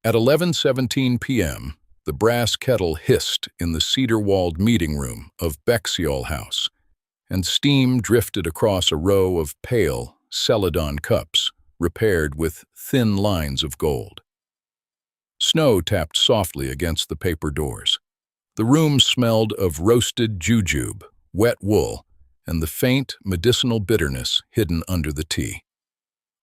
At 11:17 p.m., the brass kettle hissed in the cedar-walled meeting room of Bexiol House, and steam drifted across a row of pale celadon cups repaired with thin lines of gold. Snow tapped softly against the paper doors. The room smelled of roasted jujube, wet wool, and the faint medicinal bitterness hidden under the tea.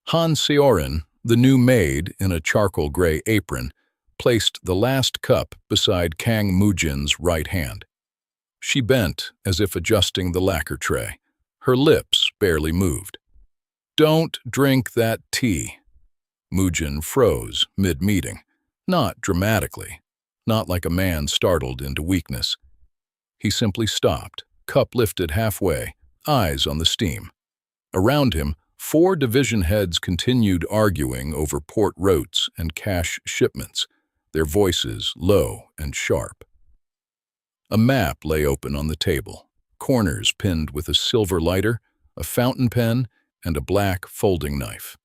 Han Seorin, the new maid in a charcoal gray apron, placed the last cup beside Kang Mujin's right hand. She bent as if adjusting the lacquer tray. Her lips barely moved. "Don't drink that tea." Mujin froze mid-meeting, not dramatically, not like a man startled into weakness. He simply stopped, cup lifted halfway, eyes on the steam. Around him, 4 division heads continued arguing over port routes and cash shipments, their voices low and sharp. A map lay open on the table, corners pinned with a silver lighter, a fountain pen, and a black folding knife.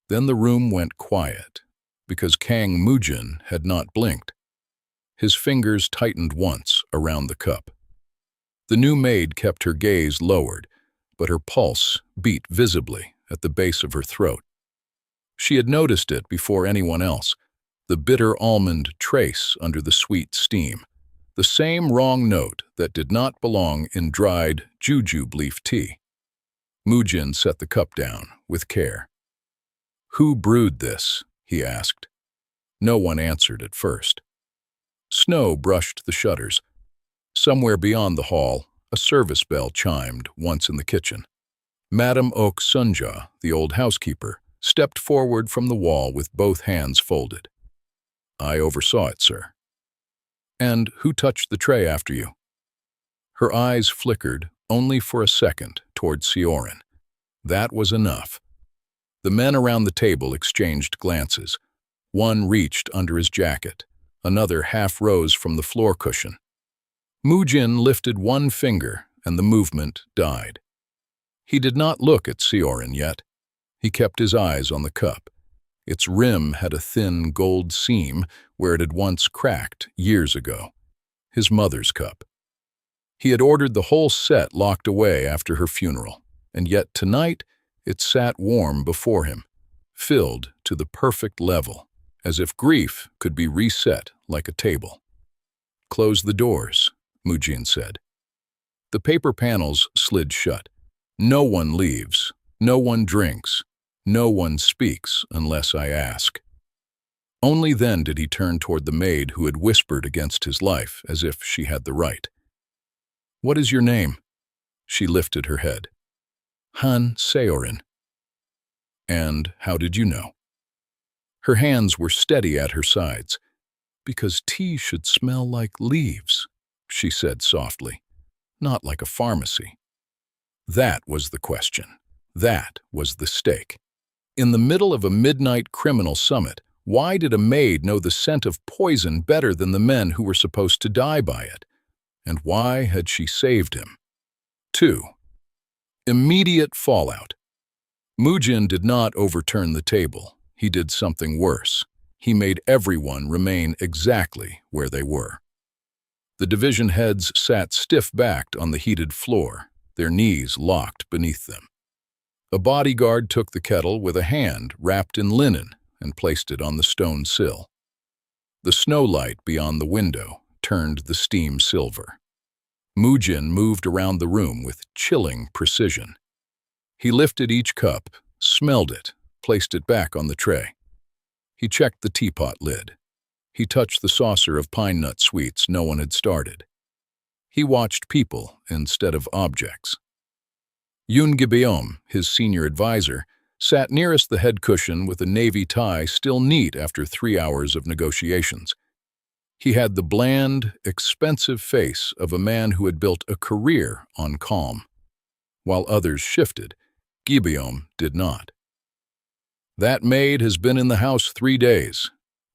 Then the room went quiet, because Kang Mujin had not blinked. His fingers tightened once around the cup. The new maid kept her gaze lowered, but her pulse beat visibly at the base of her throat. She had noticed it before anyone else, the bitter almond trace under the sweet steam, the same wrong note that did not belong in dried jujube leaf tea. Mujin set the cup down with care. "Who brewed this?" he asked. No one answered at first. Snow brushed the shutters. Somewhere beyond the hall, a service bell chimed once in the kitchen. Madame Ok Sunja, the old housekeeper, stepped forward from the wall with both hands folded. "I oversaw it, sir." "And who touched the tray after you?" Her eyes flickered, only for a second, toward Seorin. That was enough. The men around the table exchanged glances. One reached under his jacket. Another half rose from the floor cushion. Mujin lifted one finger, and the movement died. He did not look at Seorin yet. He kept his eyes on the cup. Its rim had a thin gold seam where it had once cracked years ago. His mother's cup. He had ordered the whole set locked away after her funeral, and yet tonight it sat warm before him, filled to the perfect level, as if grief could be reset like a table. "Close the doors," Mujin said. The paper panels slid shut. "No one leaves, no one drinks, no one speaks unless I ask." Only then did he turn toward the maid who had whispered against his life as if she had the right. "What is your name?" She lifted her head. "Han Seorin." "And how did you know?" Her hands were steady at her sides. "Because tea should smell like leaves," she said softly, "not like a pharmacy." That was the question. That was the stake. In the middle of a midnight criminal summit, why did a maid know the scent of poison better than the men who were supposed to die by it? And why had she saved him? 2. Immediate fallout. Mujin did not overturn the table. He did something worse. He made everyone remain exactly where they were. The division heads sat stiff-backed on the heated floor, their knees locked beneath them. A bodyguard took the kettle with a hand wrapped in linen and placed it on the stone sill. The snowlight beyond the window turned the steam silver. Mujin moved around the room with chilling precision. He lifted each cup, smelled it, placed it back on the tray. He checked the teapot lid. He touched the saucer of pine nut sweets no one had started. He watched people instead of objects. Yoon Gibeom, his senior advisor, sat nearest the head cushion with a navy tie still neat after 3 hours of negotiations. He had the bland, expensive face of a man who had built a career on calm. While others shifted, Gibeom did not. "That maid has been in the house 3 days,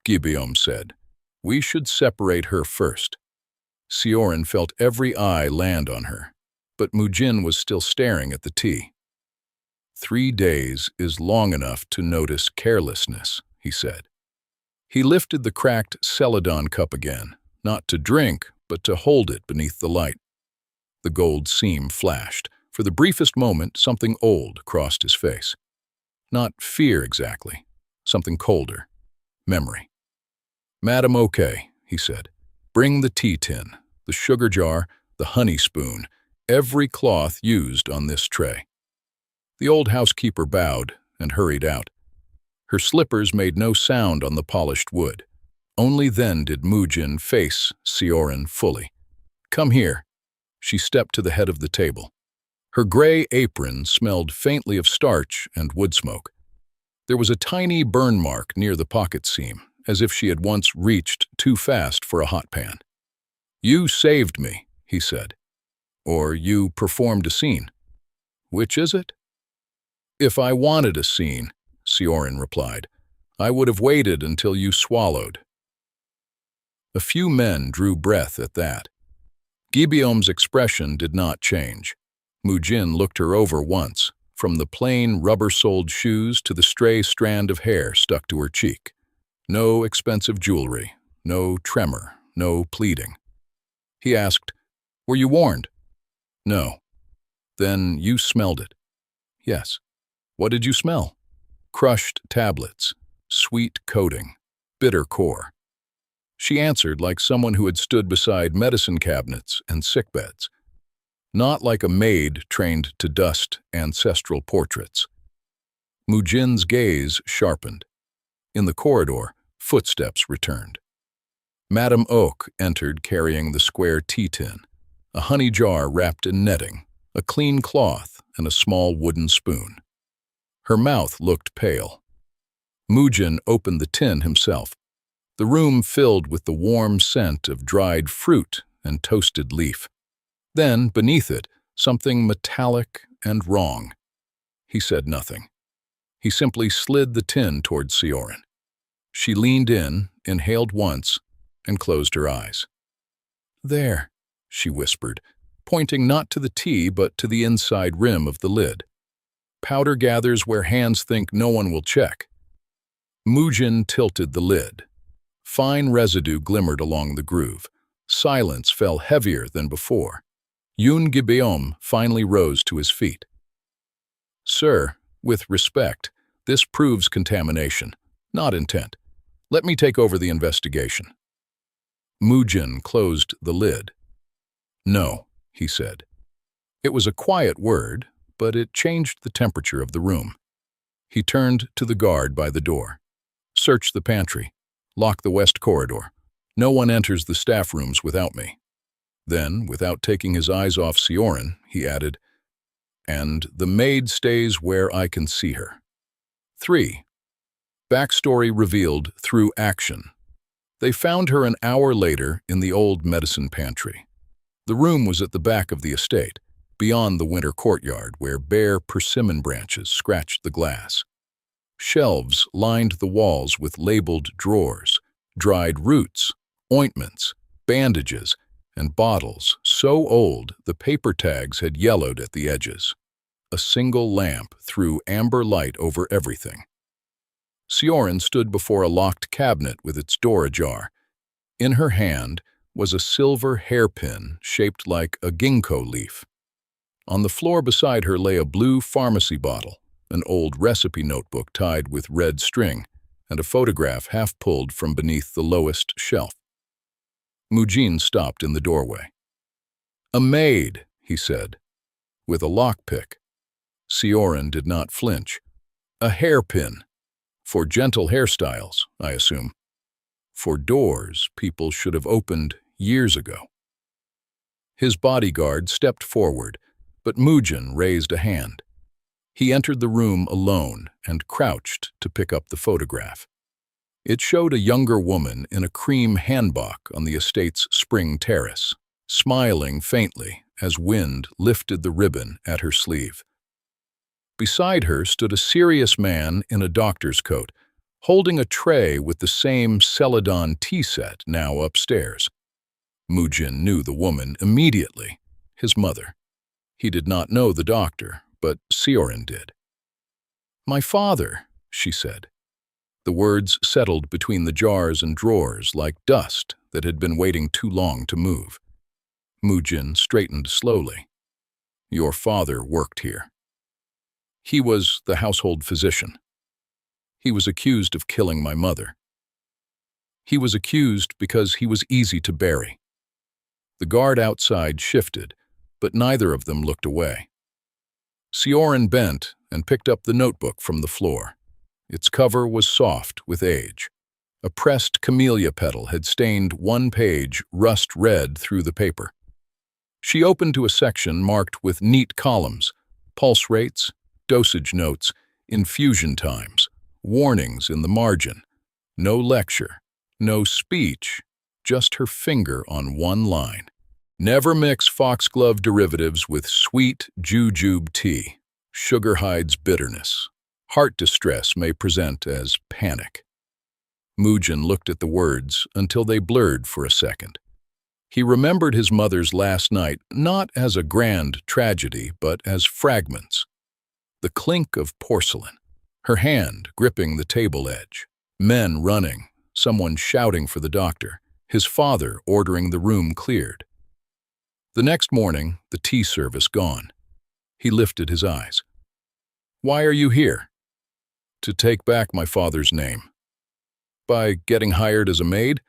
Gibeom said. "We should separate her first." Seorin felt every eye land on her, but Mujin was still staring at the tea. 3 days is long enough to notice carelessness, he said. He lifted the cracked Celadon cup again, not to drink, but to hold it beneath the light. The gold seam flashed. For the briefest moment, something old crossed his face. Not fear exactly, something colder. Memory. "Madam, okay," he said. "Bring the tea tin, the sugar jar, the honey spoon, every cloth used on this tray." The old housekeeper bowed and hurried out. Her slippers made no sound on the polished wood. Only then did Mujin face Sioran fully. "Come here." She stepped to the head of the table. Her gray apron smelled faintly of starch and wood smoke. There was a tiny burn mark near the pocket seam, as if she had once reached too fast for a hot pan. "You saved me," he said. "Or you performed a scene. Which is it?" "If I wanted a scene," Sioran replied, "I would have waited until you swallowed." A few men drew breath at that. Gibeon's expression did not change. Mujin looked her over once, from the plain rubber-soled shoes to the stray strand of hair stuck to her cheek. No expensive jewelry, no tremor, no pleading. He asked, "Were you warned?" "No." "Then you smelled it?" "Yes." "What did you smell?" "Crushed tablets, sweet coating, bitter core." She answered like someone who had stood beside medicine cabinets and sickbeds. Not like a maid trained to dust ancestral portraits. Mujin's gaze sharpened. In the corridor, footsteps returned. Madame Oak entered carrying the square tea tin, a honey jar wrapped in netting, a clean cloth, and a small wooden spoon. Her mouth looked pale. Mujin opened the tin himself. The room filled with the warm scent of dried fruit and toasted leaf. Then, beneath it, something metallic and wrong. He said nothing. He simply slid the tin toward Sioran. She leaned in, inhaled once, and closed her eyes. "There," she whispered, pointing not to the tea but to the inside rim of the lid. "Powder gathers where hands think no one will check." Mujin tilted the lid. Fine residue glimmered along the groove. Silence fell heavier than before. Yun Gibeon finally rose to his feet. "Sir, with respect, this proves contamination, not intent. Let me take over the investigation." Mujin closed the lid. "No," he said. It was a quiet word, but it changed the temperature of the room. He turned to the guard by the door. "Search the pantry. Lock the west corridor. No one enters the staff rooms without me." Then, without taking his eyes off Sioran, he added, "And the maid stays where I can see her." 3. Backstory revealed through action. They found her an hour later in the old medicine pantry. The room was at the back of the estate, beyond the winter courtyard where bare persimmon branches scratched the glass. Shelves lined the walls with labeled drawers, dried roots, ointments, bandages, and bottles so old the paper tags had yellowed at the edges. A single lamp threw amber light over everything. Sioran stood before a locked cabinet with its door ajar. In her hand was a silver hairpin shaped like a ginkgo leaf. On the floor beside her lay a blue pharmacy bottle, an old recipe notebook tied with red string, and a photograph half pulled from beneath the lowest shelf. Mujin stopped in the doorway. "A maid," he said, "with a lockpick." Sioran did not flinch. "A hairpin. For gentle hairstyles, I assume. For doors people should have opened years ago." His bodyguard stepped forward, but Mujin raised a hand. He entered the room alone and crouched to pick up the photograph. It showed a younger woman in a cream hanbok on the estate's spring terrace, smiling faintly as wind lifted the ribbon at her sleeve. Beside her stood a serious man in a doctor's coat, holding a tray with the same Celadon tea set now upstairs. Mujin knew the woman immediately, his mother. He did not know the doctor, but Sioran did. "My father," she said. The words settled between the jars and drawers like dust that had been waiting too long to move. Mujin straightened slowly. Your father worked here. He was the household physician. He was accused of killing my mother. He was accused because he was easy to bury. The guard outside shifted, but neither of them looked away. Sioran bent and picked up the notebook from the floor. Its cover was soft with age. A pressed camellia petal had stained one page rust red through the paper. She opened to a section marked with neat columns, pulse rates, dosage notes, infusion times, warnings in the margin. No lecture, no speech, just her finger on one line. Never mix foxglove derivatives with sweet jujube tea. Sugar hides bitterness. Heart distress may present as panic. Mujin looked at the words until they blurred for a second. He remembered his mother's last night not as a grand tragedy, but as fragments. The clink of porcelain, her hand gripping the table edge, men running, someone shouting for the doctor, his father ordering the room cleared. The next morning, the tea service gone. He lifted his eyes. Why are you here? To take back my father's name. By getting hired as a maid?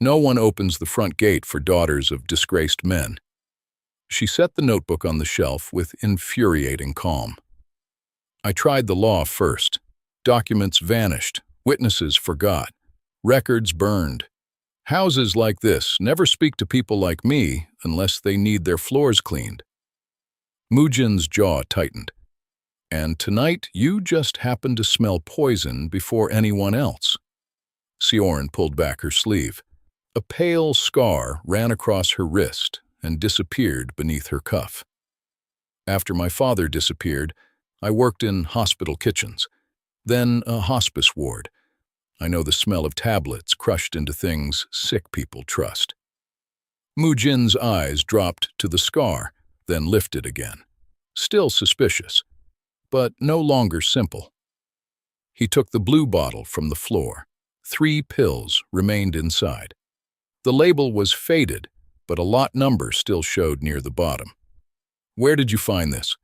No one opens the front gate for daughters of disgraced men. She set the notebook on the shelf with infuriating calm. I tried the law first. Documents vanished, witnesses forgot, records burned. Houses like this never speak to people like me unless they need their floors cleaned. Mujin's jaw tightened. And tonight you just happened to smell poison before anyone else. Sioran pulled back her sleeve. A pale scar ran across her wrist and disappeared beneath her cuff. After my father disappeared, I worked in hospital kitchens, then a hospice ward. I know the smell of tablets crushed into things sick people trust. Mujin's eyes dropped to the scar, then lifted again. Still suspicious, but no longer simple. He took the blue bottle from the floor. 3 pills remained inside. The label was faded, but a lot number still showed near the bottom. Where did you find this?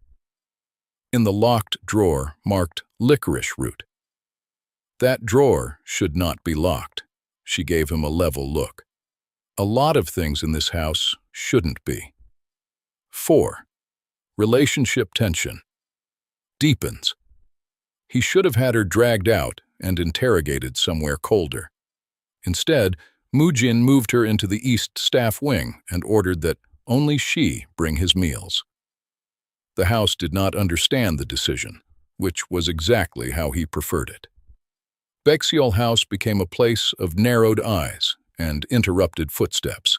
In the locked drawer marked licorice root. That drawer should not be locked. She gave him a level look. A lot of things in this house shouldn't be. 4. Relationship tension. Deepens. He should have had her dragged out and interrogated somewhere colder. Instead, Mujin moved her into the East Staff Wing and ordered that only she bring his meals. The house did not understand the decision, which was exactly how he preferred it. Bexiol House became a place of narrowed eyes and interrupted footsteps.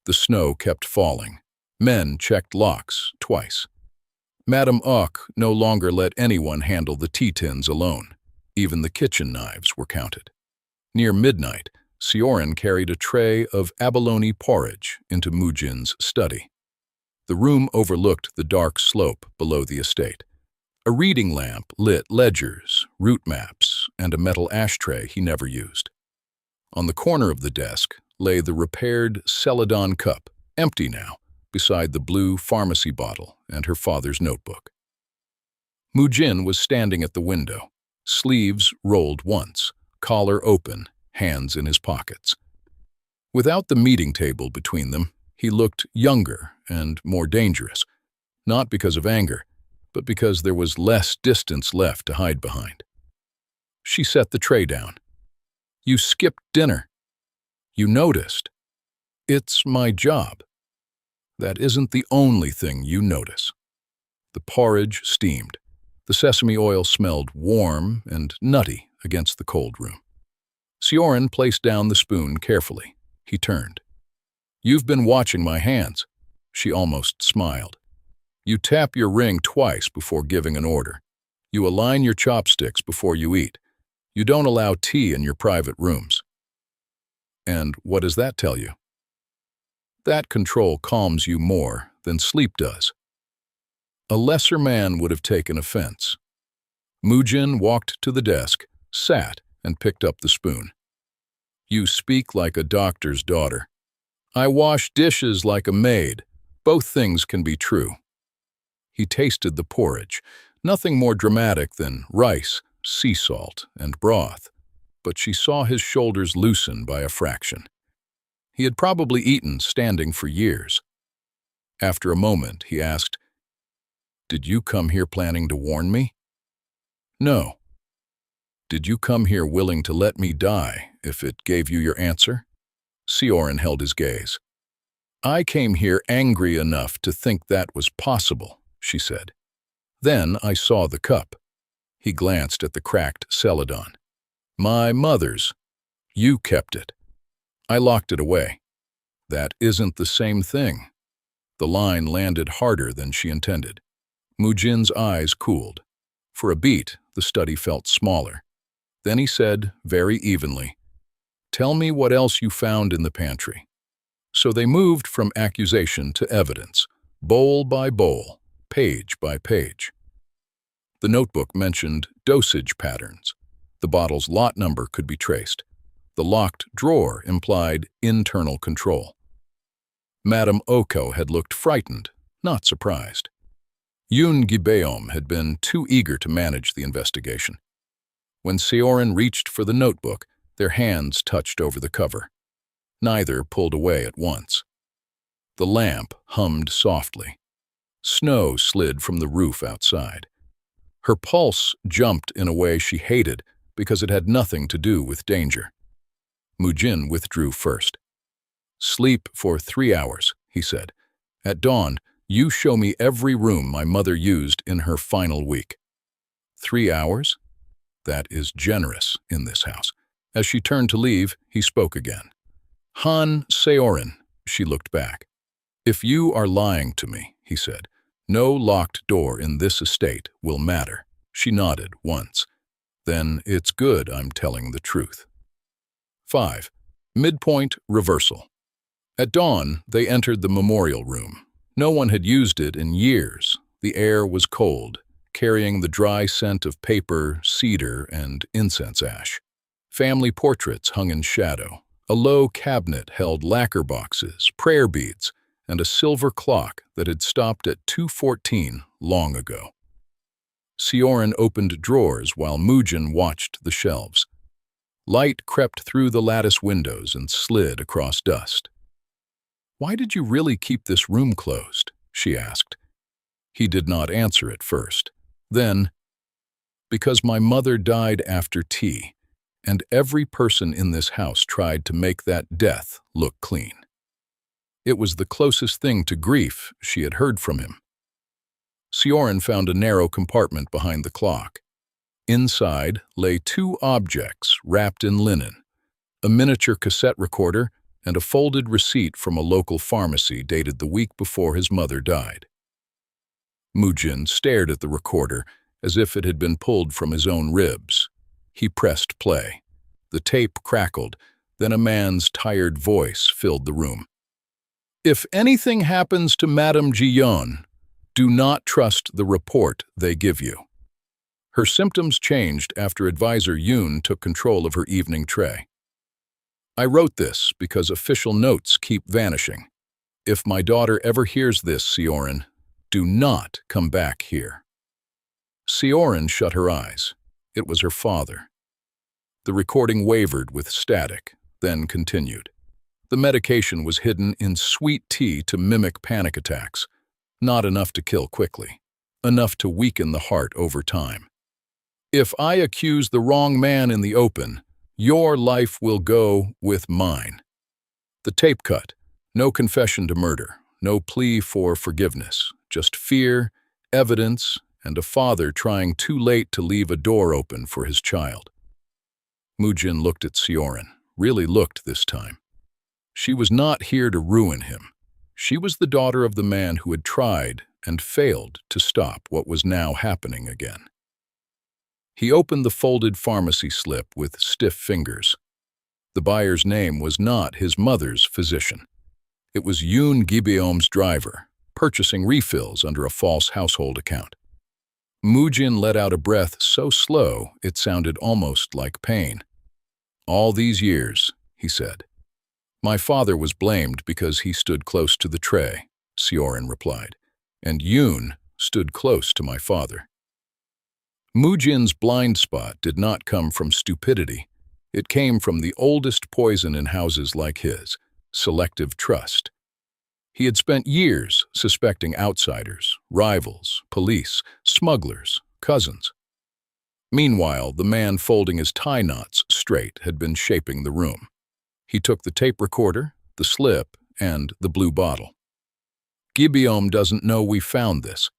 The snow kept falling. Men checked locks twice. Madame Ock no longer let anyone handle the tea tins alone. Even the kitchen knives were counted. Near midnight, Sioran carried a tray of abalone porridge into Mujin's study. The room overlooked the dark slope below the estate. A reading lamp lit ledgers, route maps, and a metal ashtray he never used. On the corner of the desk lay the repaired Celadon cup, empty now, beside the blue pharmacy bottle and her father's notebook. Mujin was standing at the window, sleeves rolled once, collar open, hands in his pockets. Without the meeting table between them, he looked younger and more dangerous, not because of anger, but because there was less distance left to hide behind. She set the tray down. You skipped dinner. You noticed. It's my job. That isn't the only thing you notice. The porridge steamed. The sesame oil smelled warm and nutty against the cold room. Sioran placed down the spoon carefully. He turned. You've been watching my hands. She almost smiled. You tap your ring twice before giving an order. You align your chopsticks before you eat. You don't allow tea in your private rooms. And what does that tell you? That control calms you more than sleep does. A lesser man would have taken offense. Mujin walked to the desk, sat, and picked up the spoon. "You speak like a doctor's daughter. I wash dishes like a maid. Both things can be true." He tasted the porridge, nothing more dramatic than rice, sea salt, and broth, but she saw his shoulders loosen by a fraction. He had probably eaten standing for years. After a moment, he asked, "Did you come here planning to warn me?" "No." "Did you come here willing to let me die if it gave you your answer?" Sioran held his gaze. "I came here angry enough to think that was possible," she said. "Then I saw the cup." He glanced at the cracked celadon. "My mother's. You kept it. I locked it away." "That isn't the same thing." The line landed harder than she intended. Mujin's eyes cooled. For a beat, the study felt smaller. Then he said, very evenly, "Tell me what else you found in the pantry." So they moved from accusation to evidence, bowl by bowl, page by page. The notebook mentioned dosage patterns. The bottle's lot number could be traced. The locked drawer implied internal control. Madame Oko had looked frightened, not surprised. Yoon Gibeom had been too eager to manage the investigation. When Sioran reached for the notebook, their hands touched over the cover. Neither pulled away at once. The lamp hummed softly. Snow slid from the roof outside. Her pulse jumped in a way she hated because it had nothing to do with danger. Mujin withdrew first. "Sleep for 3 hours," he said. "At dawn, you show me every room my mother used in her final week." 3 hours? That is generous in this house. As she turned to leave, he spoke again. "Han Seorin," she looked back. "If you are lying to me," he said, "no locked door in this estate will matter." She nodded once. "Then it's good I'm telling the truth." 5. Midpoint reversal. At dawn, they entered the memorial room. No one had used it in years. The air was cold, carrying the dry scent of paper, cedar, and incense ash. Family portraits hung in shadow. A low cabinet held lacquer boxes, prayer beads, and a silver clock that had stopped at 2:14 long ago. Sioran opened drawers while Mujin watched the shelves. Light crept through the lattice windows and slid across dust. "Why did you really keep this room closed?" she asked. He did not answer at first. Then, "Because my mother died after tea, and every person in this house tried to make that death look clean." It was the closest thing to grief she had heard from him. Sioran found a narrow compartment behind the clock. Inside lay 2 objects wrapped in linen, a miniature cassette recorder and a folded receipt from a local pharmacy dated the week before his mother died. Mujin stared at the recorder as if it had been pulled from his own ribs. He pressed play. The tape crackled, then a man's tired voice filled the room. "If anything happens to Madame Jiyeon, do not trust the report they give you." Her symptoms changed after advisor Yoon took control of her evening tray. "I wrote this because official notes keep vanishing. If my daughter ever hears this, Sioran, do not come back here." Sioran shut her eyes. It was her father. The recording wavered with static, then continued. The medication was hidden in sweet tea to mimic panic attacks, not enough to kill quickly, enough to weaken the heart over time. "If I accuse the wrong man in the open, your life will go with mine." The tape cut. No confession to murder, no plea for forgiveness, just fear, evidence, and a father trying too late to leave a door open for his child. Mujin looked at Sioran, really looked this time. She was not here to ruin him. She was the daughter of the man who had tried and failed to stop what was now happening again. He opened the folded pharmacy slip with stiff fingers. The buyer's name was not his mother's physician. It was Yoon Gibeom's driver, purchasing refills under a false household account. Mujin let out a breath so slow it sounded almost like pain. All these years, he said. My father was blamed because he stood close to the tray, Sioran replied, and Yoon stood close to my father. Mujin's blind spot did not come from stupidity. It came from the oldest poison in houses like his, selective trust. He had spent years suspecting outsiders, rivals, police, smugglers, cousins. Meanwhile, the man folding his tie knots straight had been shaping the room. He took the tape recorder, the slip, and the blue bottle. Gibeon doesn't know we found this.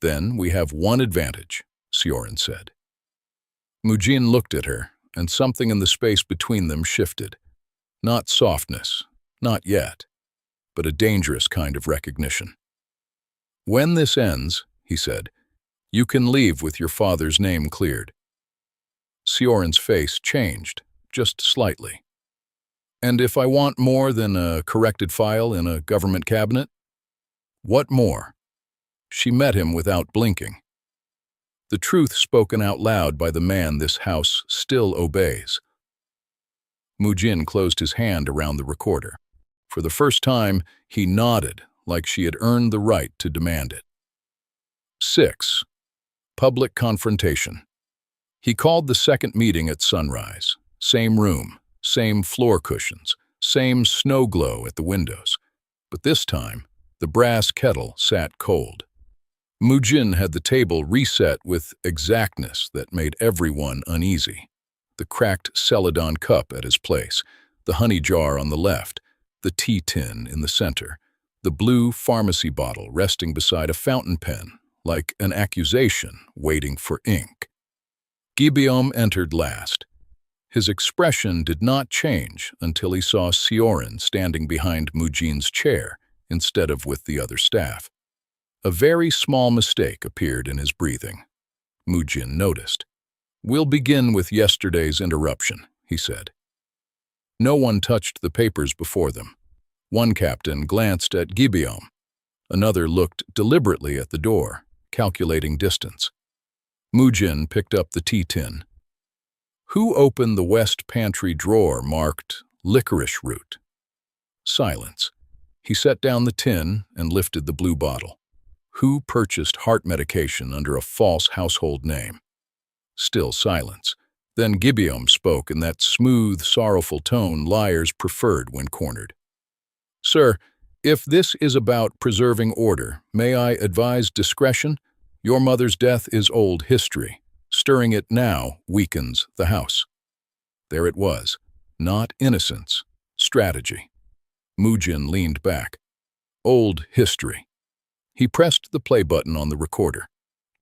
Then we have one advantage, Sioran said. Mujin looked at her, and something in the space between them shifted. Not softness, not yet, but a dangerous kind of recognition. When this ends, he said, you can leave with your father's name cleared. Sioran's face changed, just slightly. And if I want more than a corrected file in a government cabinet? What more? She met him without blinking. The truth spoken out loud by the man this house still obeys. Mujin closed his hand around the recorder. For the first time, he nodded like she had earned the right to demand it. 6. Public confrontation. He called the second meeting at sunrise. Same room, same floor cushions, same snow glow at the windows. But this time, the brass kettle sat cold. Mujin had the table reset with exactness that made everyone uneasy. The cracked celadon cup at his place, the honey jar on the left, the tea tin in the center, the blue pharmacy bottle resting beside a fountain pen, like an accusation waiting for ink. Gibeon entered last. His expression did not change until he saw Sioran standing behind Mujin's chair instead of with the other staff. A very small mistake appeared in his breathing. Mujin noticed. We'll begin with yesterday's interruption, he said. No one touched the papers before them. One captain glanced at Gibeon. Another looked deliberately at the door, calculating distance. Mujin picked up the tea tin. Who opened the west pantry drawer marked licorice root? Silence. He set down the tin and lifted the blue bottle. Who purchased heart medication under a false household name? Still silence. Then Gibeon spoke in that smooth, sorrowful tone liars preferred when cornered. Sir, if this is about preserving order, may I advise discretion? Your mother's death is old history. Stirring it now weakens the house. There it was. Not innocence. Strategy. Mujin leaned back. Old history. He pressed the play button on the recorder.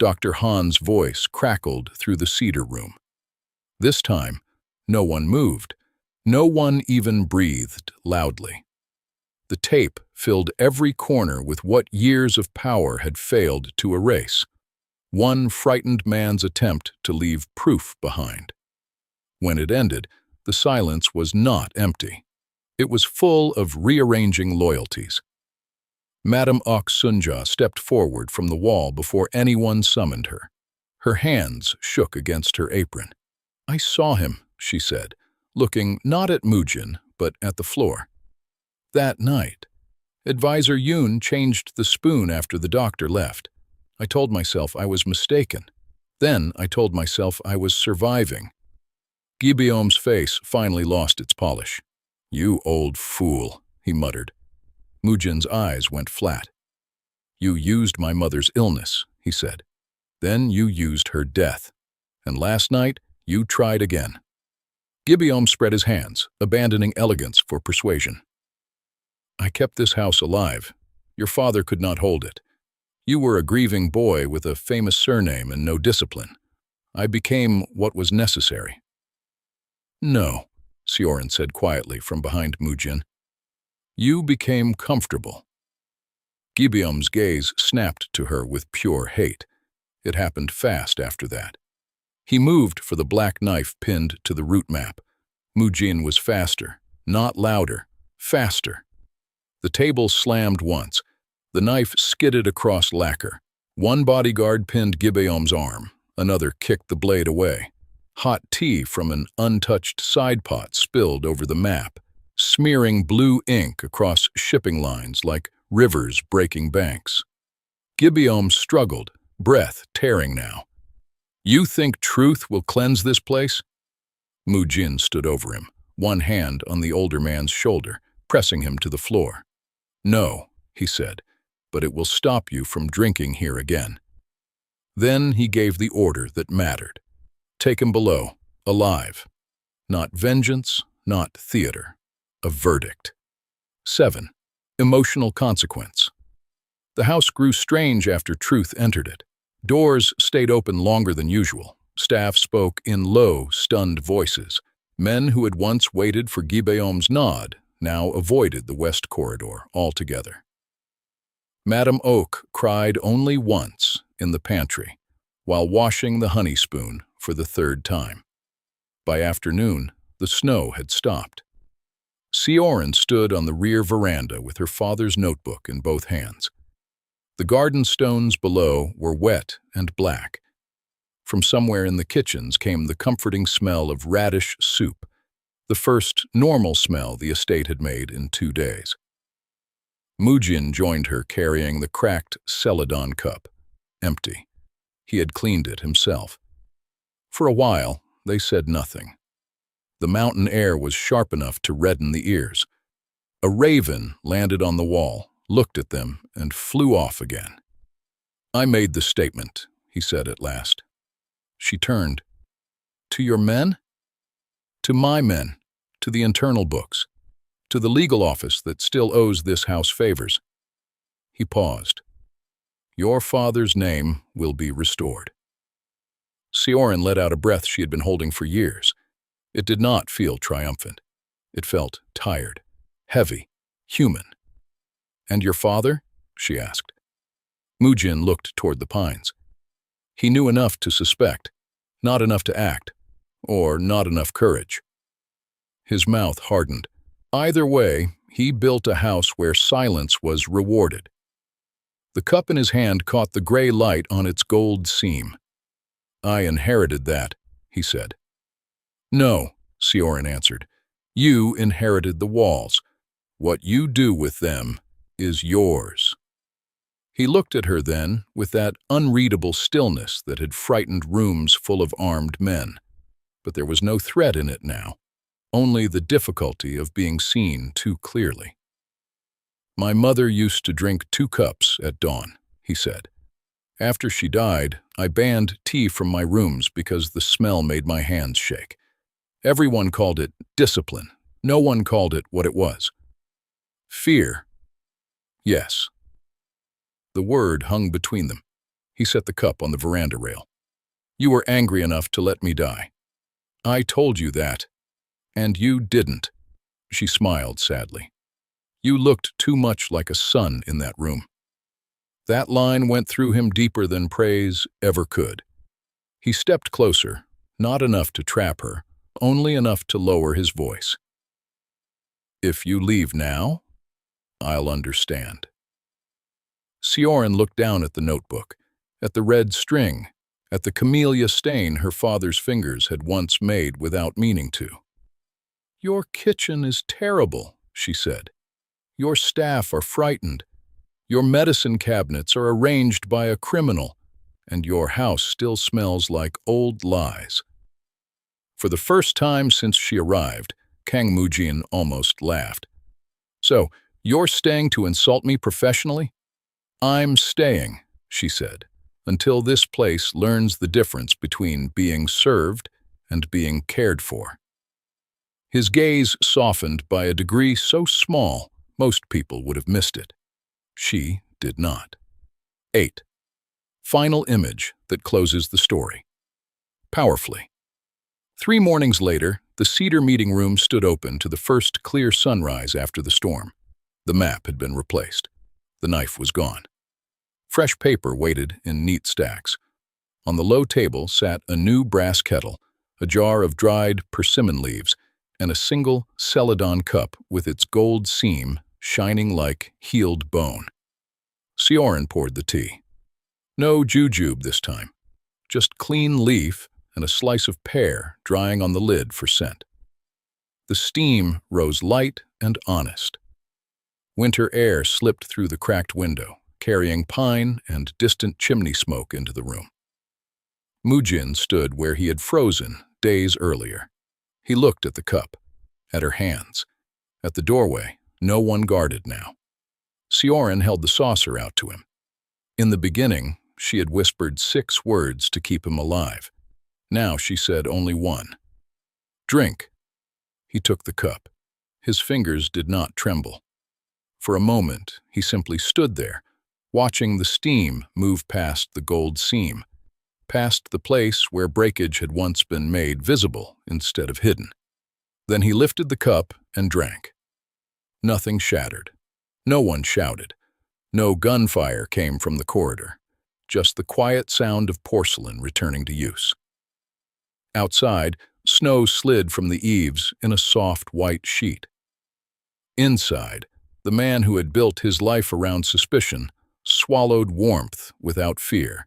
Dr. Han's voice crackled through the cedar room. This time, no one moved. No one even breathed loudly. The tape filled every corner with what years of power had failed to erase. One frightened man's attempt to leave proof behind. When it ended, the silence was not empty. It was full of rearranging loyalties. Madame Ok Sunja stepped forward from the wall before anyone summoned her. Her hands shook against her apron. I saw him, she said, looking not at Mujin, but at the floor. That night, Advisor Yoon changed the spoon after the doctor left. I told myself I was mistaken. Then I told myself I was surviving. Gibeon's face finally lost its polish. You old fool, he muttered. Mujin's eyes went flat. You used my mother's illness, he said. Then you used her death. And last night, you tried again. Gibeon spread his hands, abandoning elegance for persuasion. I kept this house alive. Your father could not hold it. You were a grieving boy with a famous surname and no discipline. I became what was necessary. No, Sioran said quietly from behind Mujin. You became comfortable. Gibeon's gaze snapped to her with pure hate. It happened fast after that. He moved for the black knife pinned to the route map. Mujin was faster, not louder, faster. The table slammed once. The knife skidded across lacquer. One bodyguard pinned Gibeon's arm. Another kicked the blade away. Hot tea from an untouched side pot spilled over the map, smearing blue ink across shipping lines like rivers breaking banks. Gibeon struggled, breath tearing now. "You think truth will cleanse this place?" Mujin stood over him, one hand on the older man's shoulder, pressing him to the floor. "No," he said, "but it will stop you from drinking here again." Then he gave the order that mattered. Take him below, alive. Not vengeance, not theater. A verdict. 7. Emotional consequence. The house grew strange after truth entered it. Doors stayed open longer than usual. Staff spoke in low, stunned voices. Men who had once waited for Gibeon's nod now avoided the west corridor altogether. Madame Oak cried only once in the pantry, while washing the honey spoon for the third time. By afternoon, the snow had stopped. Sioran stood on the rear veranda with her father's notebook in both hands. The garden stones below were wet and black. From somewhere in the kitchens came the comforting smell of radish soup, the first normal smell the estate had made in 2 days. Mujin joined her carrying the cracked celadon cup, empty. He had cleaned it himself. For a while, they said nothing. The mountain air was sharp enough to redden the ears. A raven landed on the wall, looked at them, and flew off again. "I made the statement," he said at last. She turned. "To your men?" "To my men, to the internal books, to the legal office that still owes this house favors." He paused. "Your father's name will be restored." Sioran let out a breath she had been holding for years. It did not feel triumphant. It felt tired, heavy, human. "And your father?" she asked. Mujin looked toward the pines. He knew enough to suspect, not enough to act, or not enough courage. His mouth hardened. Either way, he built a house where silence was rewarded. The cup in his hand caught the gray light on its gold seam. "I inherited that," he said. "No," Sioran answered. "You inherited the walls. What you do with them is yours." He looked at her then with that unreadable stillness that had frightened rooms full of armed men. But there was no threat in it now, only the difficulty of being seen too clearly. "My mother used to drink 2 cups at dawn," he said. "After she died, I banned tea from my rooms because the smell made my hands shake. Everyone called it discipline. No one called it what it was. Fear. Yes." The word hung between them. He set the cup on the veranda rail. "You were angry enough to let me die. I told you that. And you didn't." She smiled sadly. "You looked too much like a son in that room." That line went through him deeper than praise ever could. He stepped closer, not enough to trap her, only enough to lower his voice. "If you leave now, I'll understand." Sioran looked down at the notebook, at the red string, at the camellia stain her father's fingers had once made without meaning to. "Your kitchen is terrible," she said. "Your staff are frightened. Your medicine cabinets are arranged by a criminal, and your house still smells like old lies." For the first time since she arrived, Kang Mujin almost laughed. "So, you're staying to insult me professionally?" "I'm staying," she said, "until this place learns the difference between being served and being cared for." His gaze softened by a degree so small most people would have missed it. She did not. 8. Final image that closes the story. Powerfully. 3 mornings later, the cedar meeting room stood open to the first clear sunrise after the storm. The map had been replaced. The knife was gone. Fresh paper waited in neat stacks. On the low table sat a new brass kettle, a jar of dried persimmon leaves, and a single celadon cup with its gold seam shining like healed bone. Sioran poured the tea. No jujube this time, just clean leaf and a slice of pear drying on the lid for scent. The steam rose light and honest. Winter air slipped through the cracked window, carrying pine and distant chimney smoke into the room. Mujin stood where he had frozen days earlier. He looked at the cup, at her hands. At the doorway, no one guarded now. Sioran held the saucer out to him. In the beginning, she had whispered 6 words to keep him alive. Now she said only one. "Drink." He took the cup. His fingers did not tremble. For a moment, he simply stood there, watching the steam move past the gold seam, past the place where breakage had once been made visible instead of hidden. Then he lifted the cup and drank. Nothing shattered. No one shouted. No gunfire came from the corridor. Just the quiet sound of porcelain returning to use. Outside, snow slid from the eaves in a soft white sheet. Inside, the man who had built his life around suspicion swallowed warmth without fear,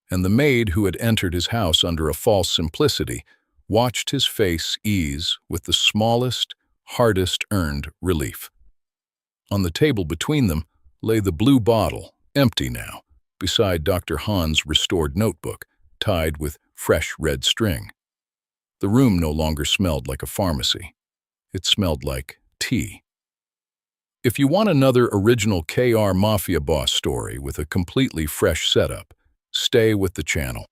and the maid who had entered his house under a false simplicity watched his face ease with the smallest, hardest earned relief. On the table between them lay the blue bottle, empty now, beside Dr. Han's restored notebook, tied with fresh red string. The room no longer smelled like a pharmacy. It smelled like tea. If you want another original KR Mafia Boss story with a completely fresh setup, stay with the channel.